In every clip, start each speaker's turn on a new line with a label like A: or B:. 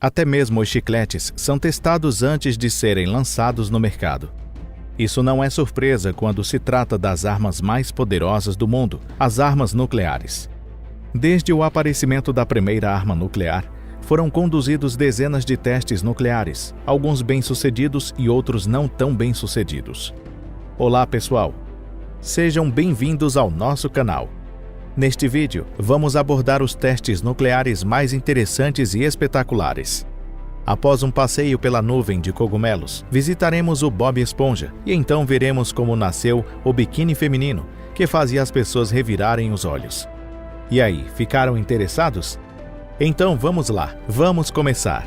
A: Até mesmo os chicletes são testados antes de serem lançados no mercado. Isso não é surpresa quando se trata das armas mais poderosas do mundo, as armas nucleares. Desde o aparecimento da primeira arma nuclear, foram conduzidos dezenas de testes nucleares, alguns bem-sucedidos e outros não tão bem-sucedidos. Olá, pessoal! Sejam bem-vindos ao nosso canal. Neste vídeo, vamos abordar os testes nucleares mais interessantes e espetaculares. Após um passeio pela nuvem de cogumelos, visitaremos o Bob Esponja e então veremos como nasceu o biquíni feminino, que fazia as pessoas revirarem os olhos. E aí, ficaram interessados? Então vamos lá, vamos começar!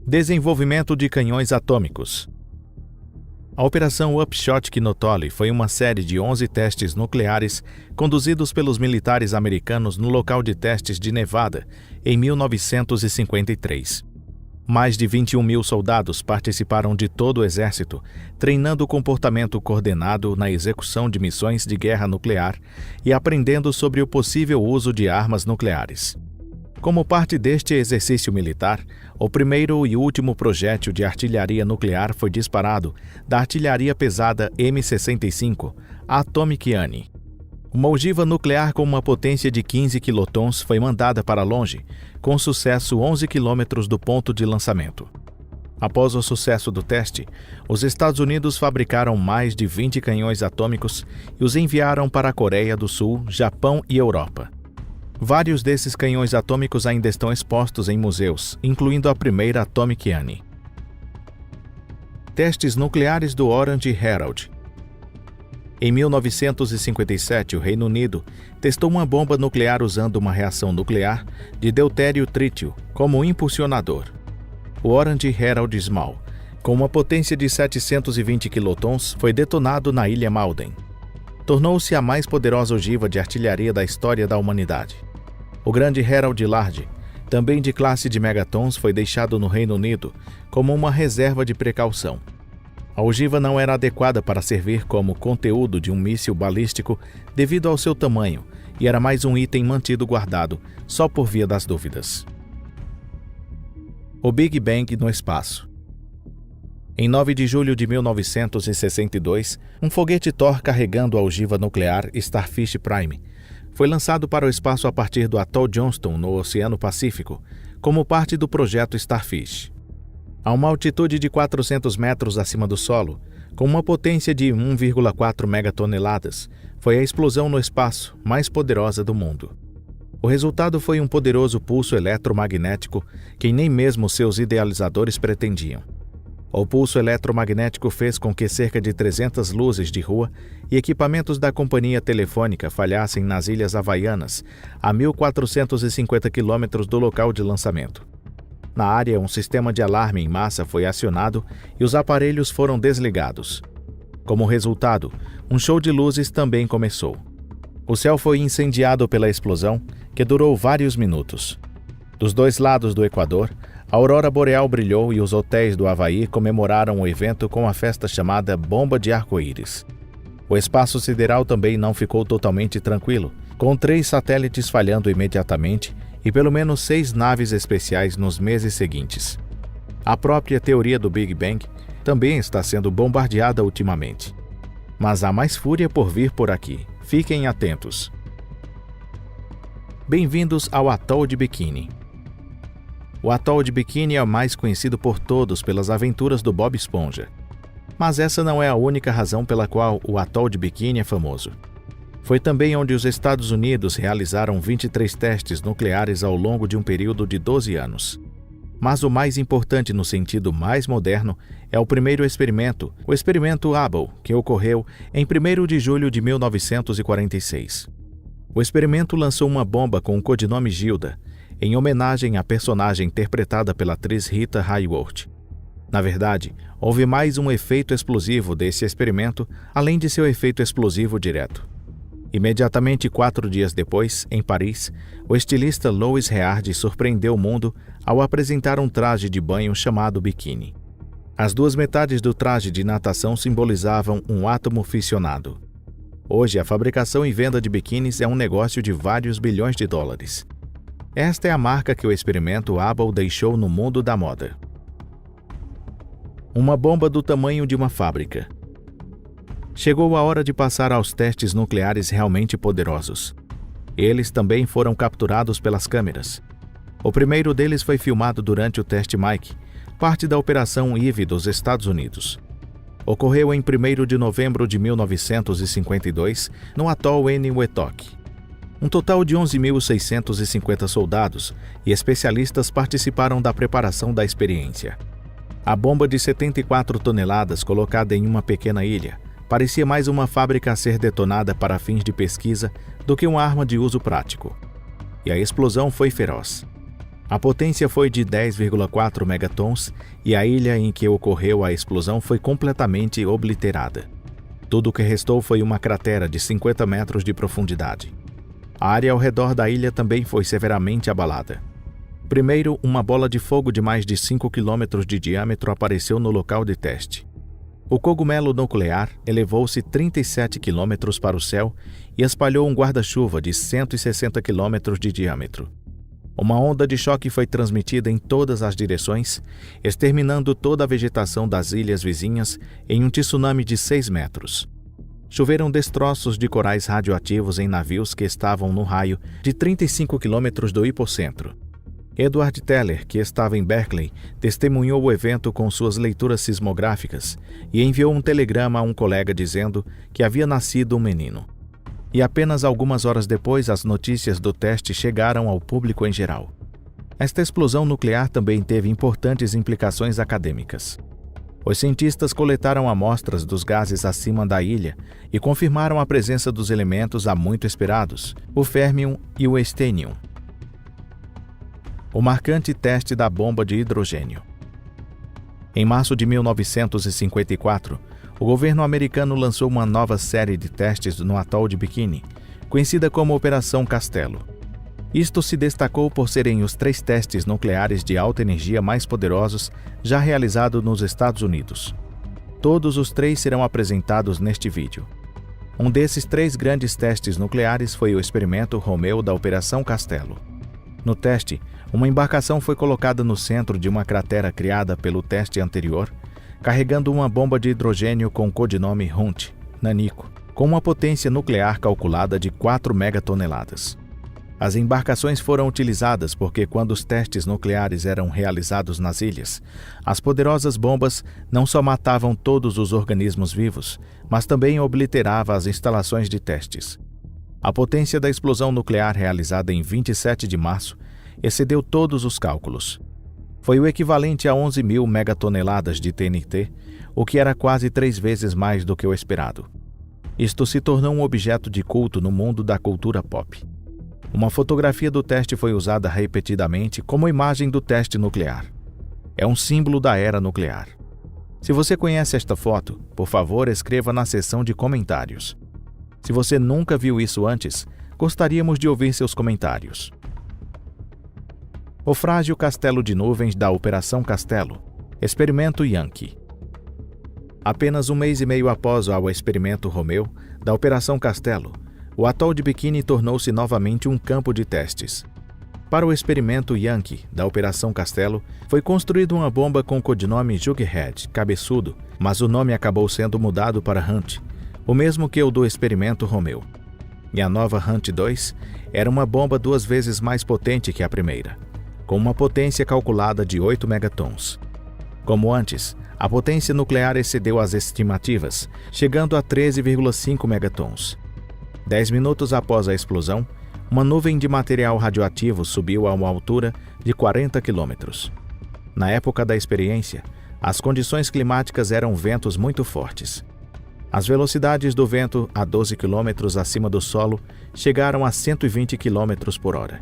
A: Desenvolvimento de canhões atômicos. A Operação Upshot Knotole foi uma série de 11 testes nucleares conduzidos pelos militares americanos no local de testes de Nevada, em 1953. Mais de 21 mil soldados participaram de todo o exército, treinando o comportamento coordenado na execução de missões de guerra nuclear e aprendendo sobre o possível uso de armas nucleares. Como parte deste exercício militar, o primeiro e último projétil de artilharia nuclear foi disparado da artilharia pesada M65, a Atomic Annie. Uma ogiva nuclear com uma potência de 15 quilotons foi mandada para longe, com sucesso 11 quilômetros do ponto de lançamento. Após o sucesso do teste, os Estados Unidos fabricaram mais de 20 canhões atômicos e os enviaram para a Coreia do Sul, Japão e Europa. Vários desses canhões atômicos ainda estão expostos em museus, incluindo a primeira Atomic Annie. Testes nucleares do Orange Herald. Em 1957, o Reino Unido testou uma bomba nuclear usando uma reação nuclear de deutério-trítio como impulsionador. O Orange Herald Small, com uma potência de 720 quilotons, foi detonado na Ilha Malden. Tornou-se a mais poderosa ogiva de artilharia da história da humanidade. O grande Herald Large, também de classe de megatons, foi deixado no Reino Unido como uma reserva de precaução. A ogiva não era adequada para servir como conteúdo de um míssil balístico devido ao seu tamanho e era mais um item mantido guardado só por via das dúvidas. O Big Bang no espaço. Em 9 de julho de 1962, um foguete Thor carregando a ogiva nuclear Starfish Prime foi lançado para o espaço a partir do atol Johnston, no Oceano Pacífico, como parte do projeto Starfish. A uma altitude de 400 metros acima do solo, com uma potência de 1,4 megatoneladas, foi a explosão no espaço mais poderosa do mundo. O resultado foi um poderoso pulso eletromagnético que nem mesmo seus idealizadores pretendiam. O pulso eletromagnético fez com que cerca de 300 luzes de rua e equipamentos da companhia telefônica falhassem nas Ilhas Havaianas, a 1.450 quilômetros do local de lançamento. Na área, um sistema de alarme em massa foi acionado e os aparelhos foram desligados. Como resultado, um show de luzes também começou. O céu foi incendiado pela explosão, que durou vários minutos. Dos dois lados do Equador, a aurora boreal brilhou e os hotéis do Havaí comemoraram o evento com a festa chamada Bomba de Arco-Íris. O espaço sideral também não ficou totalmente tranquilo, com 3 satélites falhando imediatamente e pelo menos 6 naves especiais nos meses seguintes. A própria teoria do Big Bang também está sendo bombardeada ultimamente. Mas há mais fúria por vir por aqui. Fiquem atentos. Bem-vindos ao Atol de Bikini. O Atol de Bikini é o mais conhecido por todos pelas aventuras do Bob Esponja. Mas essa não é a única razão pela qual o Atol de Bikini é famoso. Foi também onde os Estados Unidos realizaram 23 testes nucleares ao longo de um período de 12 anos. Mas o mais importante no sentido mais moderno é o primeiro experimento, o experimento Able, que ocorreu em 1º de julho de 1946. O experimento lançou uma bomba com o codinome Gilda, em homenagem à personagem interpretada pela atriz Rita Hayworth. Na verdade, houve mais um efeito explosivo desse experimento, além de seu efeito explosivo direto. Imediatamente 4 dias depois, em Paris, o estilista Louis Réard surpreendeu o mundo ao apresentar um traje de banho chamado biquíni. As duas metades do traje de natação simbolizavam um átomo fissionado. Hoje, a fabricação e venda de biquínis é um negócio de vários bilhões de dólares. Esta é a marca que o experimento Abel deixou no mundo da moda. Uma bomba do tamanho de uma fábrica. Chegou a hora de passar aos testes nucleares realmente poderosos. Eles também foram capturados pelas câmeras. O primeiro deles foi filmado durante o teste Mike, parte da Operação Eve dos Estados Unidos. Ocorreu em 1º de novembro de 1952, no atol Eniwetok. Um total de 11.650 soldados e especialistas participaram da preparação da experiência. A bomba de 74 toneladas colocada em uma pequena ilha parecia mais uma fábrica a ser detonada para fins de pesquisa do que uma arma de uso prático. E a explosão foi feroz. A potência foi de 10,4 megatons e a ilha em que ocorreu a explosão foi completamente obliterada. Tudo o que restou foi uma cratera de 50 metros de profundidade. A área ao redor da ilha também foi severamente abalada. Primeiro, uma bola de fogo de mais de 5 quilômetros de diâmetro apareceu no local de teste. O cogumelo nuclear elevou-se 37 quilômetros para o céu e espalhou um guarda-chuva de 160 quilômetros de diâmetro. Uma onda de choque foi transmitida em todas as direções, exterminando toda a vegetação das ilhas vizinhas em um tsunami de 6 metros. Choveram destroços de corais radioativos em navios que estavam no raio de 35 quilômetros do hipocentro. Edward Teller, que estava em Berkeley, testemunhou o evento com suas leituras sismográficas e enviou um telegrama a um colega dizendo que havia nascido um menino. E apenas algumas horas depois, as notícias do teste chegaram ao público em geral. Esta explosão nuclear também teve importantes implicações acadêmicas. Os cientistas coletaram amostras dos gases acima da ilha e confirmaram a presença dos elementos há muito esperados, o férmium e o estênio. O marcante teste da bomba de hidrogênio. Em março de 1954, o governo americano lançou uma nova série de testes no atol de Bikini, conhecida como Operação Castelo. Isto se destacou por serem os 3 testes nucleares de alta energia mais poderosos já realizados nos Estados Unidos. Todos os 3 serão apresentados neste vídeo. Um desses 3 grandes testes nucleares foi o experimento Romeu da Operação Castelo. No teste, uma embarcação foi colocada no centro de uma cratera criada pelo teste anterior, carregando uma bomba de hidrogênio com o codinome Hunt, Nanico, com uma potência nuclear calculada de 4 megatoneladas. As embarcações foram utilizadas porque, quando os testes nucleares eram realizados nas ilhas, as poderosas bombas não só matavam todos os organismos vivos, mas também obliteravam as instalações de testes. A potência da explosão nuclear realizada em 27 de março excedeu todos os cálculos. Foi o equivalente a 11.000 megatoneladas de TNT, o que era quase 3 vezes mais do que o esperado. Isto se tornou um objeto de culto no mundo da cultura pop. Uma fotografia do teste foi usada repetidamente como imagem do teste nuclear. É um símbolo da era nuclear. Se você conhece esta foto, por favor, escreva na seção de comentários. Se você nunca viu isso antes, gostaríamos de ouvir seus comentários. O frágil castelo de nuvens da Operação Castelo, Experimento Yankee. Apenas 1 mês e meio após o experimento Romeu, da Operação Castelo, o atol de Bikini tornou-se novamente um campo de testes. Para o experimento Yankee, da Operação Castelo, foi construída uma bomba com o codinome Jughead, cabeçudo, mas o nome acabou sendo mudado para Hunt, o mesmo que o do experimento Romeu. E a nova Hunt 2 era uma bomba 2 vezes mais potente que a primeira, com uma potência calculada de 8 megatons. Como antes, a potência nuclear excedeu as estimativas, chegando a 13,5 megatons. 10 minutos após a explosão, uma nuvem de material radioativo subiu a uma altura de 40 quilômetros. Na época da experiência, as condições climáticas eram ventos muito fortes. As velocidades do vento a 12 quilômetros acima do solo chegaram a 120 quilômetros por hora.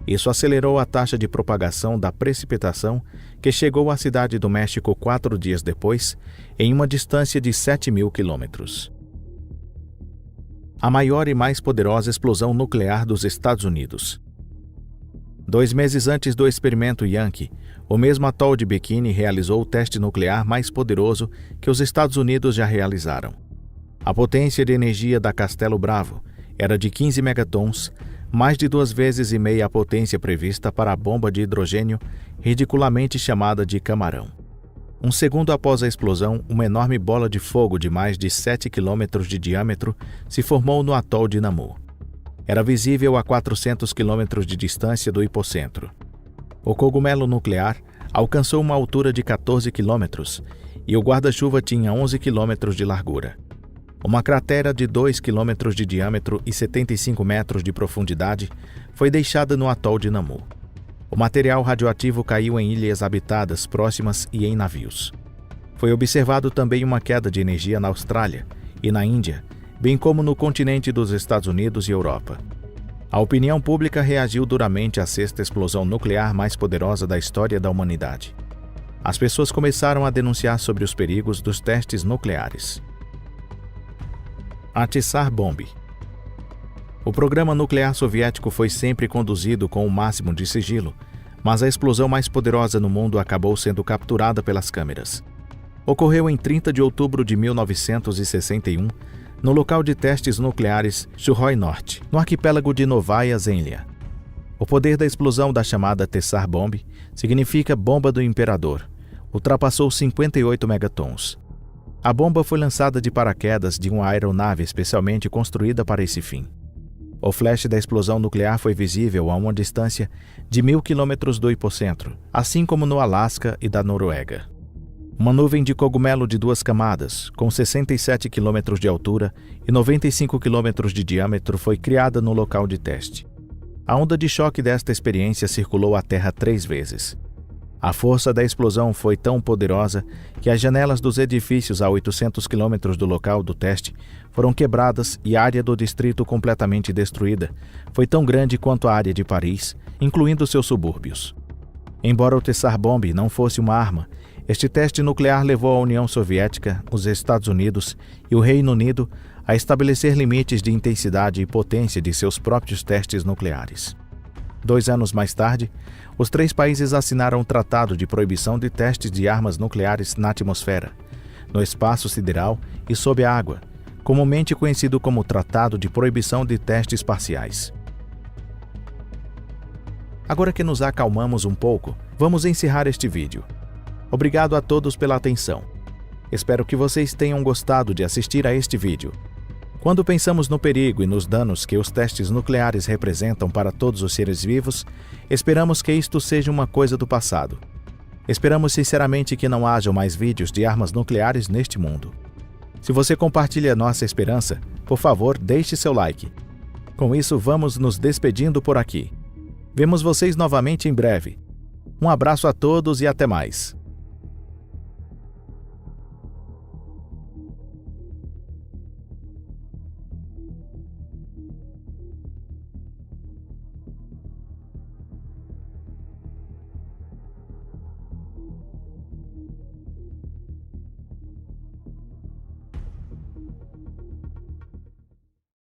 A: Isso acelerou a taxa de propagação da precipitação, que chegou à cidade do México 4 dias depois, em uma distância de 7.000 quilômetros. A maior e mais poderosa explosão nuclear dos Estados Unidos. 2 meses antes do experimento Yankee, o mesmo atol de Bikini realizou o teste nuclear mais poderoso que os Estados Unidos já realizaram. A potência de energia da Castelo Bravo era de 15 megatons, mais de 2 vezes e meia a potência prevista para a bomba de hidrogênio, ridiculamente chamada de camarão. Um segundo após a explosão, uma enorme bola de fogo de mais de 7 quilômetros de diâmetro se formou no atol de Namu. Era visível a 400 quilômetros de distância do hipocentro. O cogumelo nuclear alcançou uma altura de 14 quilômetros e o guarda-chuva tinha 11 quilômetros de largura. Uma cratera de 2 quilômetros de diâmetro e 75 metros de profundidade foi deixada no atol de Namu. O material radioativo caiu em ilhas habitadas próximas e em navios. Foi observado também uma queda de energia na Austrália e na Índia, bem como no continente dos Estados Unidos e Europa. A opinião pública reagiu duramente à sexta explosão nuclear mais poderosa da história da humanidade. As pessoas começaram a denunciar sobre os perigos dos testes nucleares. A Tsar Bomb. O programa nuclear soviético foi sempre conduzido com o máximo de sigilo, mas a explosão mais poderosa no mundo acabou sendo capturada pelas câmeras. Ocorreu em 30 de outubro de 1961, no local de testes nucleares Sukhoi Norte, no arquipélago de Novaya Zemlya. O poder da explosão da chamada Tsar Bomb significa bomba do imperador. Ultrapassou 58 megatons. A bomba foi lançada de paraquedas de uma aeronave especialmente construída para esse fim. O flash da explosão nuclear foi visível a uma distância de 1.000 quilômetros do hipocentro, assim como no Alasca e da Noruega. Uma nuvem de cogumelo de 2 camadas, com 67 quilômetros de altura e 95 quilômetros de diâmetro, foi criada no local de teste. A onda de choque desta experiência circulou a Terra 3 vezes. A força da explosão foi tão poderosa que as janelas dos edifícios a 800 quilômetros do local do teste foram quebradas e a área do distrito completamente destruída foi tão grande quanto a área de Paris, incluindo seus subúrbios. Embora o Tsar Bomb não fosse uma arma, este teste nuclear levou a União Soviética, os Estados Unidos e o Reino Unido a estabelecer limites de intensidade e potência de seus próprios testes nucleares. 2 anos mais tarde, os 3 países assinaram um tratado de proibição de testes de armas nucleares na atmosfera, no espaço sideral e sob a água, comumente conhecido como Tratado de Proibição de Testes Parciais. Agora que nos acalmamos um pouco, vamos encerrar este vídeo. Obrigado a todos pela atenção. Espero que vocês tenham gostado de assistir a este vídeo. Quando pensamos no perigo e nos danos que os testes nucleares representam para todos os seres vivos, esperamos que isto seja uma coisa do passado. Esperamos sinceramente que não hajam mais vídeos de armas nucleares neste mundo. Se você compartilha nossa esperança, por favor, deixe seu like. Com isso, vamos nos despedindo por aqui. Vemos vocês novamente em breve. Um abraço a todos e até mais.